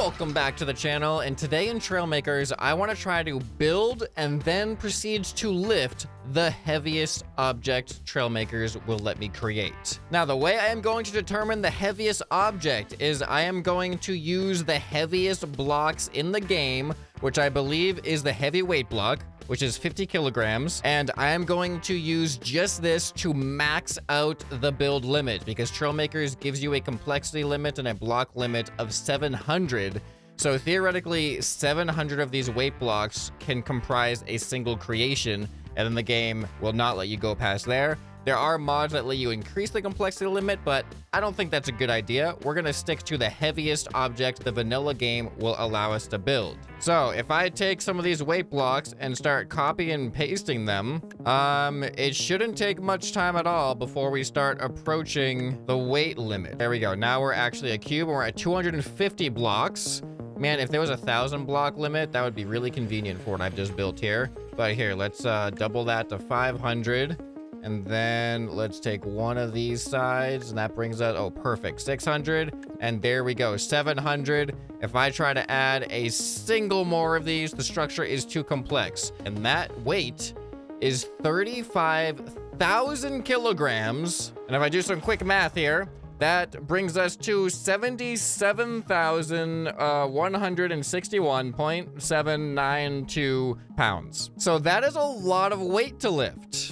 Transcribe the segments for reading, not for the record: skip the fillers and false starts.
Welcome back to the channel, and today in Trailmakers, I want to try to build and then proceed to lift the heaviest object Trailmakers will let me create. Now, the way I am going to determine the heaviest object is I am going to use the heaviest blocks in the game, which I believe is the heavyweight block, which is 50 kilograms, and I am going to use just this to max out the build limit, because Trailmakers gives you a complexity limit and a block limit of 700. So theoretically, 700 of these weight blocks can comprise a single creation, and then the game will not let you go past there. There are mods that let you increase the complexity limit, but I don't think that's a good idea. We're gonna stick to the heaviest object the vanilla game will allow us to build. So if I take some of these weight blocks and start copy and pasting them, it shouldn't take much time at all before we start approaching the weight limit. There we go. Now we're actually a cube and we're at 250 blocks. Man, if there was a 1,000 block limit, that would be really convenient for what I've just built here. But here, let's double that to 500. And then let's take one of these sides, and that brings us, oh, perfect, 600. And there we go, 700. If I try to add a single more of these, the structure is too complex. And that weight is 35,000 kilograms. And if I do some quick math here, that brings us to 77,161.792 pounds. So that is a lot of weight to lift.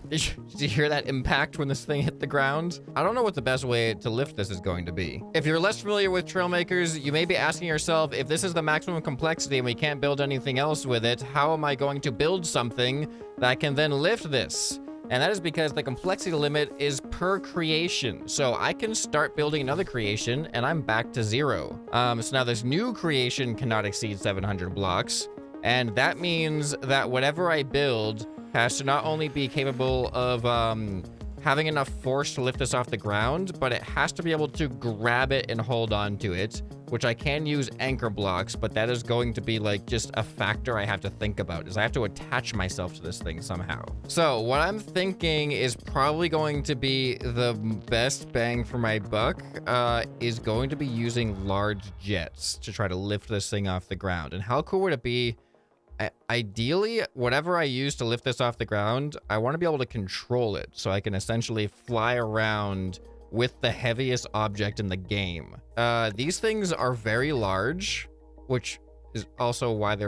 Did you hear that impact when this thing hit the ground? I don't know what the best way to lift this is going to be. If you're less familiar with Trailmakers, you may be asking yourself, if this is the maximum complexity and we can't build anything else with it, how am I going to build something that can then lift this? And that is because the complexity limit is per creation. So I can start building another creation and I'm back to 0. So now this new creation cannot exceed 700 blocks. And that means that whatever I build has to not only be capable of having enough force to lift this off the ground, but it has to be able to grab it and hold on to it, which I can use anchor blocks, but that is going to be like just a factor I have to think about, is I have to attach myself to this thing somehow. So what I'm thinking is probably going to be the best bang for my buck is going to be using large jets to try to lift this thing off the ground. And how cool would it be? Ideally, whatever I use to lift this off the ground, I want to be able to control it so I can essentially fly around with the heaviest object in the game. These things are very large, which is also why they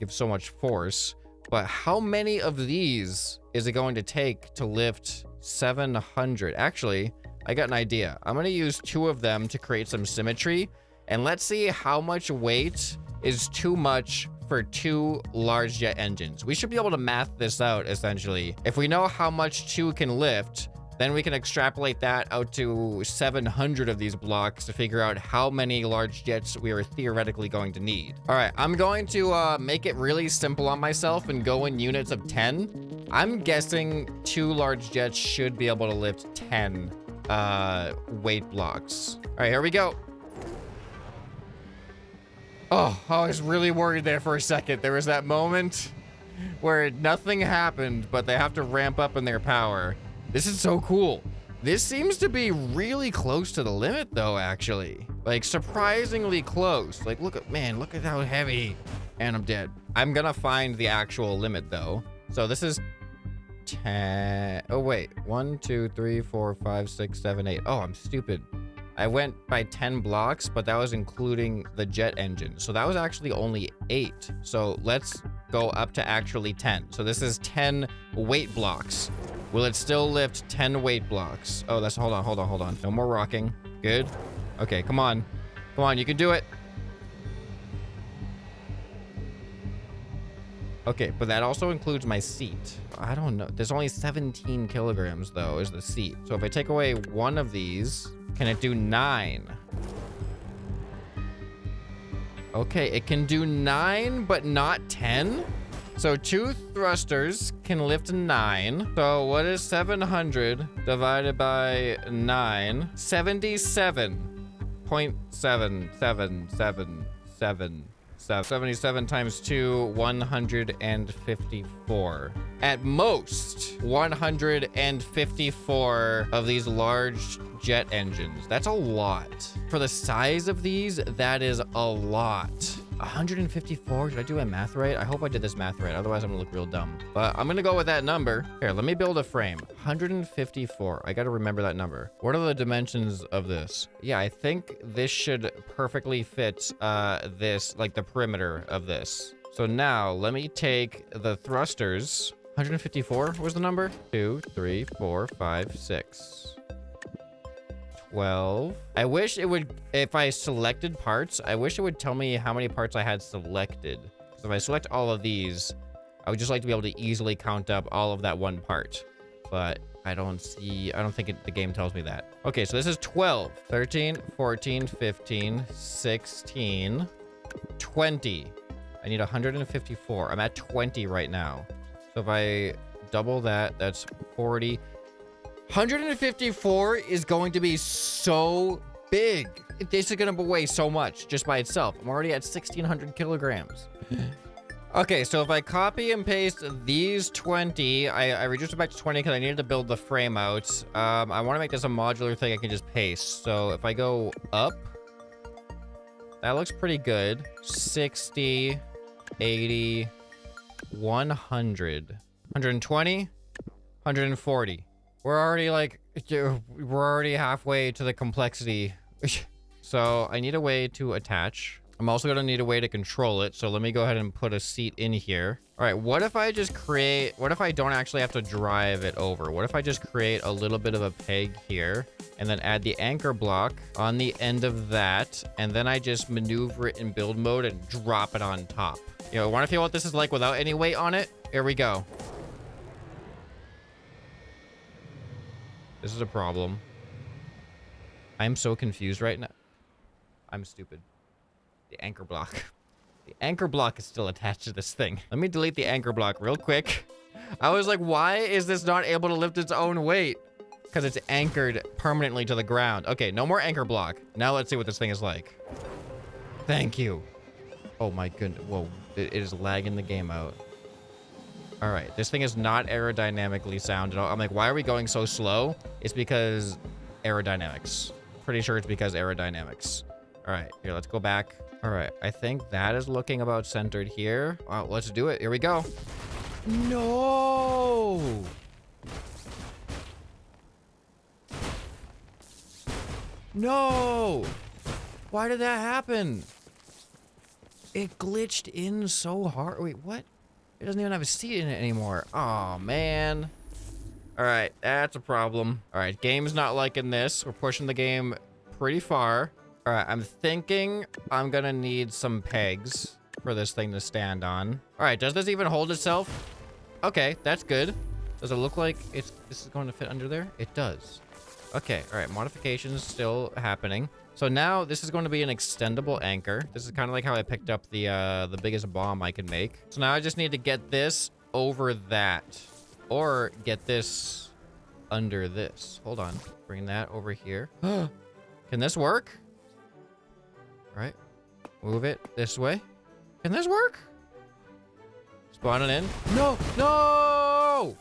give so much force. But how many of these is it going to take to lift 700? Actually, I got an idea. I'm going to use 2 of them to create some symmetry, and let's see how much weight is too much for 2 large jet engines. We should be able to math this out, essentially. If we know how much 2 can lift, then we can extrapolate that out to 700 of these blocks to figure out how many large jets we are theoretically going to need. All right, I'm going to make it really simple on myself and go in units of 10. I'm guessing 2 large jets should be able to lift 10 weight blocks. All right, here we go. Oh, I was really worried there for a second. There was that moment where nothing happened, but they have to ramp up in their power. This is so cool. This seems to be really close to the limit, though, actually. Like, surprisingly close. Like, look at how heavy. And I'm dead. I'm gonna find the actual limit, though. So this is 10. Oh, wait. 1, 2, 3, 4, 5, 6, 7, 8. Oh, I'm stupid. I went by 10 blocks, but that was including the jet engine. So that was actually only 8. So let's go up to actually 10. So this is 10 weight blocks. Will it still lift 10 weight blocks? Oh, that's, hold on. No more rocking. Good. Okay, come on. Come on, you can do it. Okay, but that also includes my seat. I don't know. There's only 17 kilograms, though, is the seat. So if I take away one of these, can it do 9? Okay, it can do 9, but not 10. So 2 thrusters can lift 9. So what is 700 divided by 9? 77.7777. 77 times 2, 154. at most 154 of these large jet engines. That's a lot. For the size of these, that is a lot. 154, did I do my math right? I hope I did this math right, otherwise I'm gonna look real dumb. But I'm gonna go with that number. Here, let me build a frame. 154, I gotta remember that number. What are the dimensions of this? Yeah, I think this should perfectly fit this, like the perimeter of this. So now, let me take the thrusters. 154 was the number? 2, 3, 4, 5, 6. 12. I wish it would, if I selected parts, I wish it would tell me how many parts I had selected. So if I select all of these, I would just like to be able to easily count up all of that one part. But I don't think the game tells me that. Okay, so this is 12, 13, 14, 15, 16, 20. I need 154. I'm at 20 right now. So if I double that, that's 40. 154 is going to be so big. This is going to weigh so much just by itself. I'm already at 1,600 kilograms. Okay, so if I copy and paste these 20, I reduced it back to 20 because I needed to build the frame out. I want to make this a modular thing I can just paste. So if I go up, that looks pretty good. 60, 80, 100, 120, 140. We're already halfway to the complexity. So I need a way to attach. I'm also going to need a way to control it. So let me go ahead and put a seat in here. All right. What if I don't actually have to drive it over? What if I just create a little bit of a peg here and then add the anchor block on the end of that. And then I just maneuver it in build mode and drop it on top. You know, want to feel what this is like without any weight on it? Here we go. This is a problem. I'm so confused right now. I'm stupid. The anchor block. The anchor block is still attached to this thing. Let me delete the anchor block real quick. I was like, why is this not able to lift its own weight? Because it's anchored permanently to the ground. Okay, no more anchor block. Now let's see what this thing is like. Thank you. Oh my goodness. Whoa, it is lagging the game out. All right, this thing is not aerodynamically sound at all. I'm like, why are we going so slow? It's because aerodynamics. Pretty sure it's because aerodynamics. All right, here, let's go back. All right, I think that is looking about centered here. Wow, let's do it. Here we go. No! No! Why did that happen? It glitched in so hard. Wait, what? It doesn't even have a seat in it anymore. Oh, man. All right, that's a problem. All right, game's not liking this. We're pushing the game pretty far. All right, I'm thinking I'm gonna need some pegs for this thing to stand on. All right, does this even hold itself? Okay, that's good. Does it look like this is going to fit under there? It does. Okay, all right, modifications still happening. So now this is going to be an extendable anchor. This is kind of like how I picked up the biggest bomb I can make. So now I just need to get this over that, or get this under this. Hold on, bring that over here. Can this work? All right, move it this way. Can this work? Spawn it in. No, no!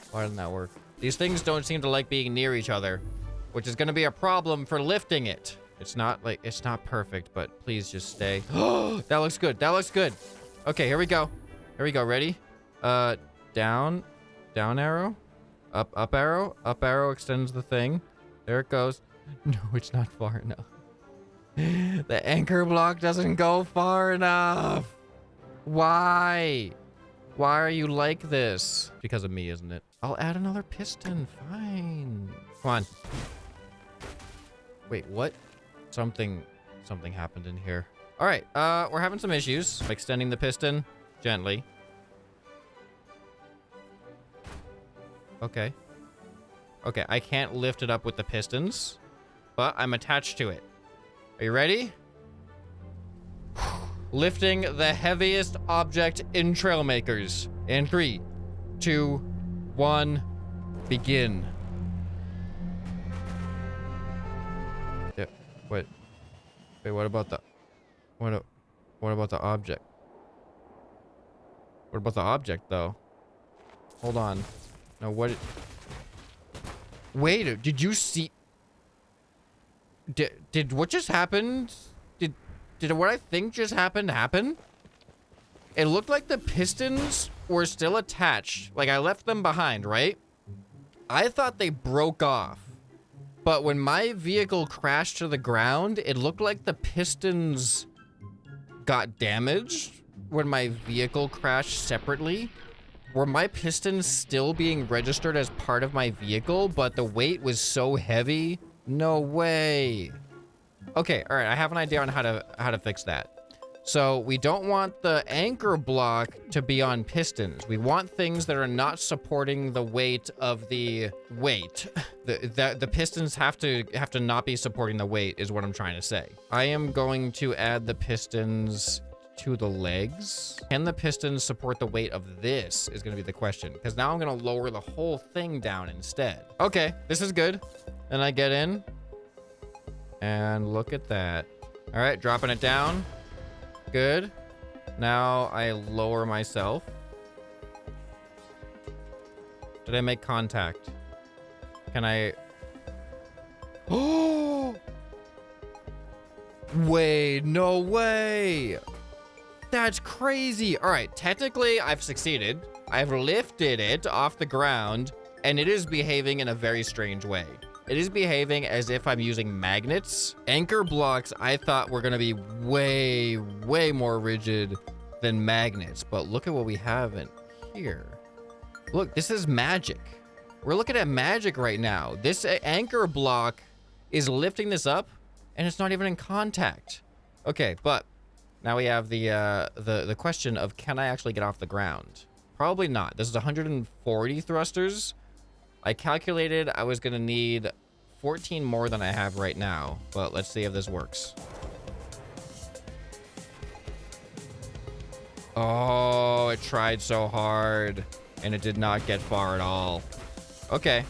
Why didn't that work? These things don't seem to like being near each other, which is going to be a problem for lifting it. It's not perfect, but please just stay. Oh, that looks good. That looks good. Okay, here we go. Here we go. Ready? Down arrow, up arrow extends the thing. There it goes. No, it's not far enough. The anchor block doesn't go far enough. Why? Why are you like this? Because of me, isn't it? I'll add another piston. Fine. Come on. Wait, what? Something happened in here. All right, we're having some issues. I'm extending the piston gently. Okay. Okay, I can't lift it up with the pistons, but I'm attached to it. Are you ready? Lifting the heaviest object in Trailmakers. In 3, 2, 1, begin. Yeah, wait, what about the object? What about the object, though? Hold on. No, what? Wait, did you see? Did what just happened? Did what I think just happened happen? It looked like the pistons were still attached. Like I left them behind, right? I thought they broke off. But when my vehicle crashed to the ground, it looked like the pistons got damaged when my vehicle crashed separately. Were my pistons still being registered as part of my vehicle, but the weight was so heavy? No way. Okay, all right, I have an idea on how to fix that. So we don't want the anchor block to be on pistons. We want things that are not supporting the weight of the weight. The pistons have to not be supporting the weight is what I'm trying to say. I am going to add the pistons to the legs. Can the pistons support the weight of this is gonna be the question. Because now I'm gonna lower the whole thing down instead. Okay, this is good. Then I get in. And look at that. All right, dropping it down. Good. Now I lower myself. Did I make contact? Can I? Oh! Wait, no way. That's crazy. All right, technically I've succeeded. I've lifted it off the ground and it is behaving in a very strange way. It is behaving as if I'm using magnets. Anchor blocks I thought were gonna be way, way more rigid than magnets, but look at what we have in here. Look, this is magic. We're looking at magic right now. This anchor block is lifting this up and it's not even in contact. Okay, but now we have the question of can I actually get off the ground? Probably not. This is 140 thrusters. I calculated I was gonna need 14 more than I have right now, but let's see if this works. Oh, it tried so hard and it did not get far at all. Okay,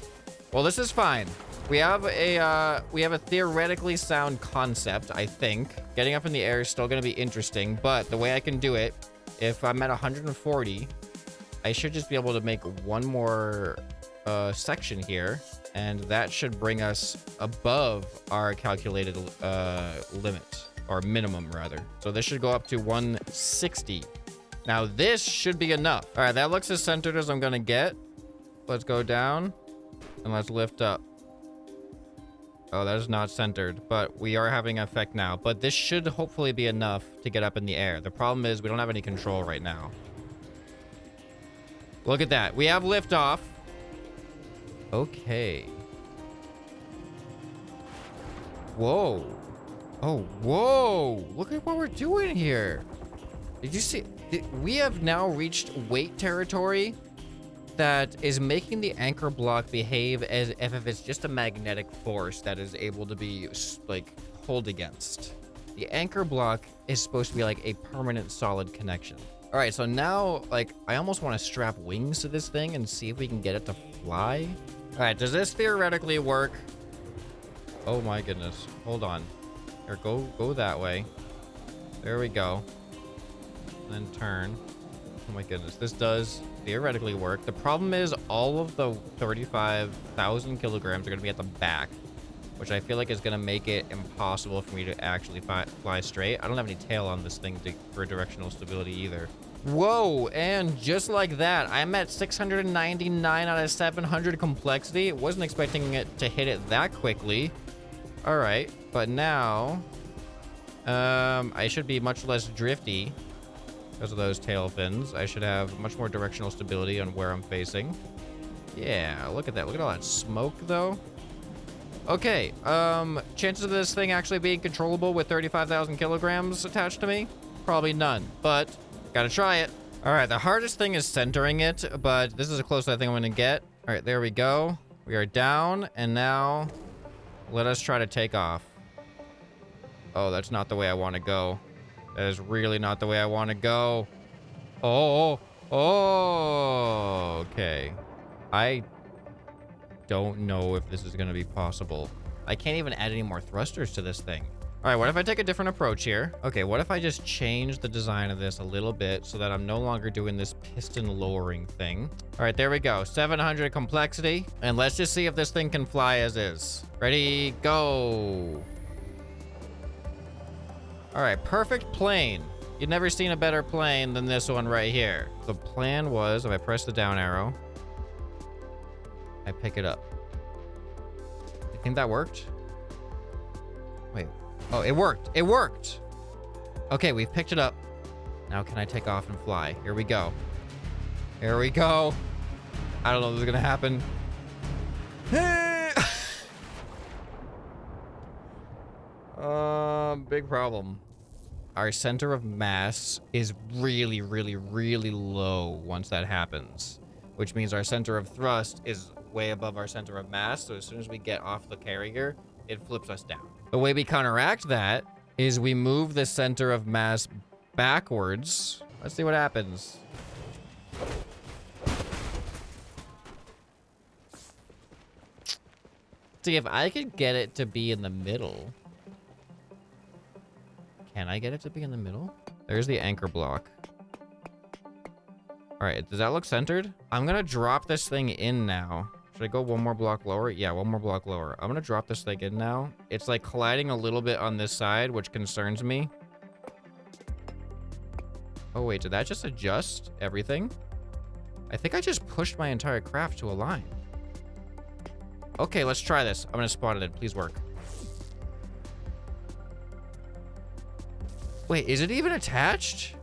well this is fine. We have a theoretically sound concept, I think. Getting up in the air is still gonna be interesting, but the way I can do it, if I'm at 140, I should just be able to make one more section here, and that should bring us above our calculated limit, or minimum rather. So this should go up to 160. Now this should be enough. All right, that looks as centered as I'm gonna get. Let's go down and let's lift up. Oh, that is not centered, but we are having effect now. But this should hopefully be enough to get up in the air. The problem is we don't have any control right now. Look at that. We have liftoff. Okay. Whoa. Oh, whoa. Look at what we're doing here. Did you see? We have now reached weight territory that is making the anchor block behave as if it's just a magnetic force that is able to be, like, pulled against. The anchor block is supposed to be like a permanent solid connection. All right, so now, like, I almost want to strap wings to this thing and see if we can get it to fly. All right, does this theoretically work? Oh my goodness. Hold on. Here, go that way. There we go. Then turn. Oh my goodness. This does theoretically work. The problem is all of the 35,000 kilograms are going to be at the back, which I feel like is going to make it impossible for me to actually fly straight. I don't have any tail on this thing for directional stability either. Whoa, and just like that, I'm at 699 out of 700 complexity. Wasn't expecting it to hit it that quickly. All right, but now I should be much less drifty because of those tail fins. I should have much more directional stability on where I'm facing. Yeah, look at that. Look at all that smoke, though. Okay, chances of this thing actually being controllable with 35,000 kilograms attached to me? Probably none, but gotta try it. All right, the hardest thing is centering it, but this is the closest I think I'm gonna get. All right, there we go. We are down, and now let us try to take off. Oh, that's not the way I want to go. That is really not the way I want to go. Oh, okay. I don't know if this is going to be possible. I can't even add any more thrusters to this thing. All right, what if I take a different approach here? Okay, what if I just change the design of this a little bit so that I'm no longer doing this piston lowering thing? All right, there we go. 700 complexity. And let's just see if this thing can fly as is. Ready, go. All right, perfect plane. You've never seen a better plane than this one right here. The plan was, if I press the down arrow, I pick it up. You think that worked? Wait. Oh, it worked. It worked. Okay, we've picked it up. Now can I take off and fly? Here we go. Here we go. I don't know if this is gonna happen. Big problem. Our center of mass is really, really, really low once that happens, which means our center of thrust is way above our center of mass. So as soon as we get off the carrier, it flips us down. The way we counteract that is we move the center of mass backwards. Let's see what happens. See, if I could get it to be in the middle. Can I get it to be in the middle? There's the anchor block. All right, does that look centered? I'm gonna drop this thing in now. Should I go one more block lower? Yeah, one more block lower. I'm gonna drop this thing in now. It's like colliding a little bit on this side, which concerns me. Oh wait, did that just adjust everything? I think I just pushed my entire craft to align. Okay, let's try this. I'm gonna spot it in. Please work. Wait, is it even attached?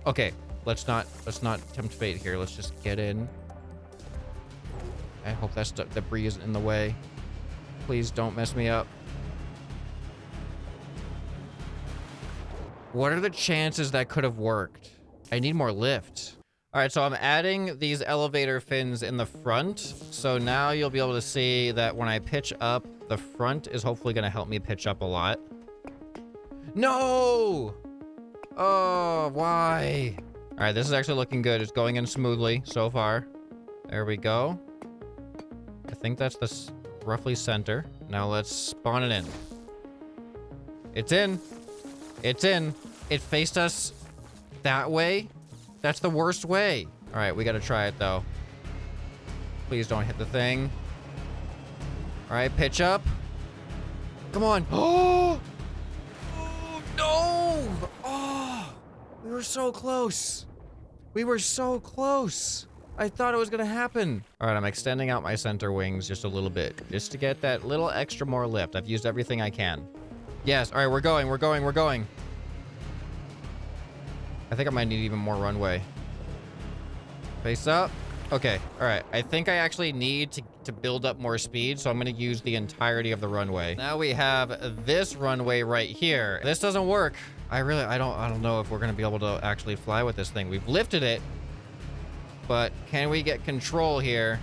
Okay, let's not tempt fate here. Let's just get in. I hope that's debris isn't in the way. Please don't mess me up. What are the chances that could have worked? I need more lift. All right, so I'm adding these elevator fins in the front. So now you'll be able to see that when I pitch up, the front is hopefully gonna help me pitch up a lot. No! Oh, why? All right, this is actually looking good. It's going in smoothly so far. There we go. I think that's the roughly center. Now let's spawn it in. It's in. It's in. It faced us that way. That's the worst way. All right, we got to try it though. Please don't hit the thing. All right, pitch up. Come on. Oh, no. Oh, we were so close. We were so close. I thought it was gonna happen. All right, I'm extending out my center wings just a little bit, just to get that little extra more lift. I've used everything I can. Yes, all right, we're going. I think I might need even more runway. Face up. Okay, all right. I think I actually need to build up more speed, so I'm gonna use the entirety of the runway. Now we have this runway right here. This doesn't work. I don't know if we're gonna be able to actually fly with this thing. We've lifted it, but can we get control here?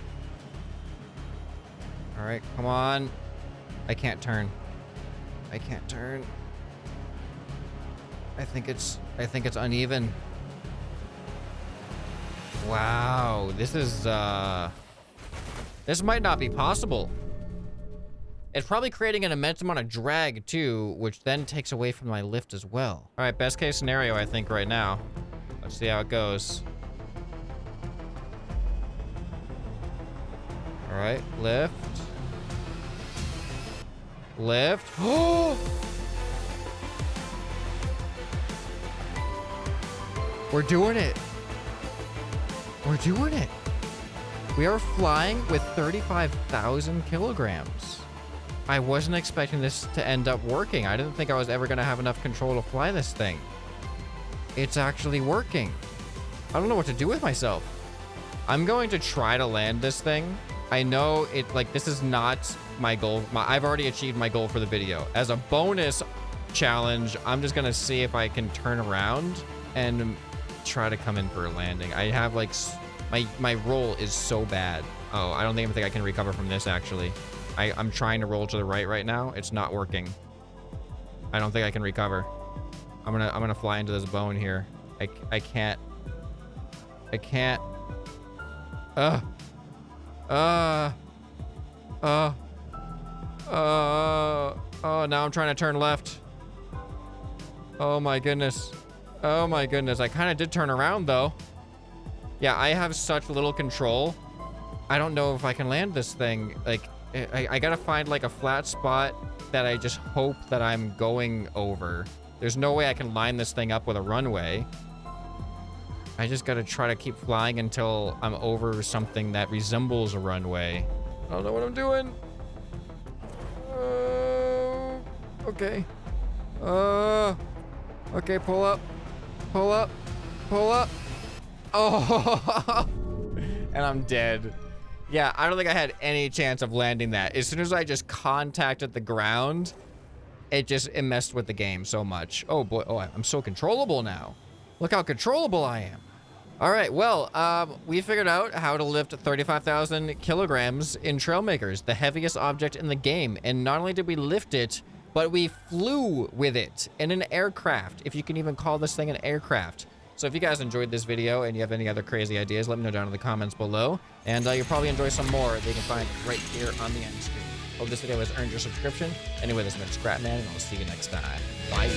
All right, come on. I can't turn. I can't turn. I think it's uneven. Wow, this might not be possible. It's probably creating an immense amount of drag too, which then takes away from my lift as well. All right, best case scenario, I think right now. Let's see how it goes. All right, lift. Lift. Oh! We're doing it. We're doing it. We are flying with 35,000 kilograms. I wasn't expecting this to end up working. I didn't think I was ever going to have enough control to fly this thing. It's actually working. I don't know what to do with myself. I'm going to try to land this thing. I know this is not my goal. I've already achieved my goal for the video. As a bonus challenge, I'm just going to see if I can turn around and try to come in for a landing. I have my roll is so bad. Oh, I don't even think I can recover from this actually. I'm trying to roll to the right now. It's not working. I don't think I can recover. I'm gonna fly into this bone here. I can't. Oh, now I'm trying to turn left. Oh my goodness. Oh my goodness. I kind of did turn around though. Yeah, I have such little control. I don't know if I can land this thing. Like, I gotta find like a flat spot that I just hope that I'm going over. There's no way I can line this thing up with a runway. I just gotta try to keep flying until I'm over something that resembles a runway. I don't know what I'm doing. Okay. Okay, pull up. Pull up. Pull up. Oh, and I'm dead. Yeah, I don't think I had any chance of landing that. As soon as I just contacted the ground, it messed with the game so much. Oh boy, oh, I'm so controllable now. Look how controllable I am. All right, well, we figured out how to lift 35,000 kilograms in Trailmakers, the heaviest object in the game. And not only did we lift it, but we flew with it in an aircraft, if you can even call this thing an aircraft. So if you guys enjoyed this video and you have any other crazy ideas, let me know down in the comments below. And you'll probably enjoy some more that you can find right here on the end screen. Hope this video has earned your subscription. Anyway, this has been ScrapMan, and I'll see you next time. Bye.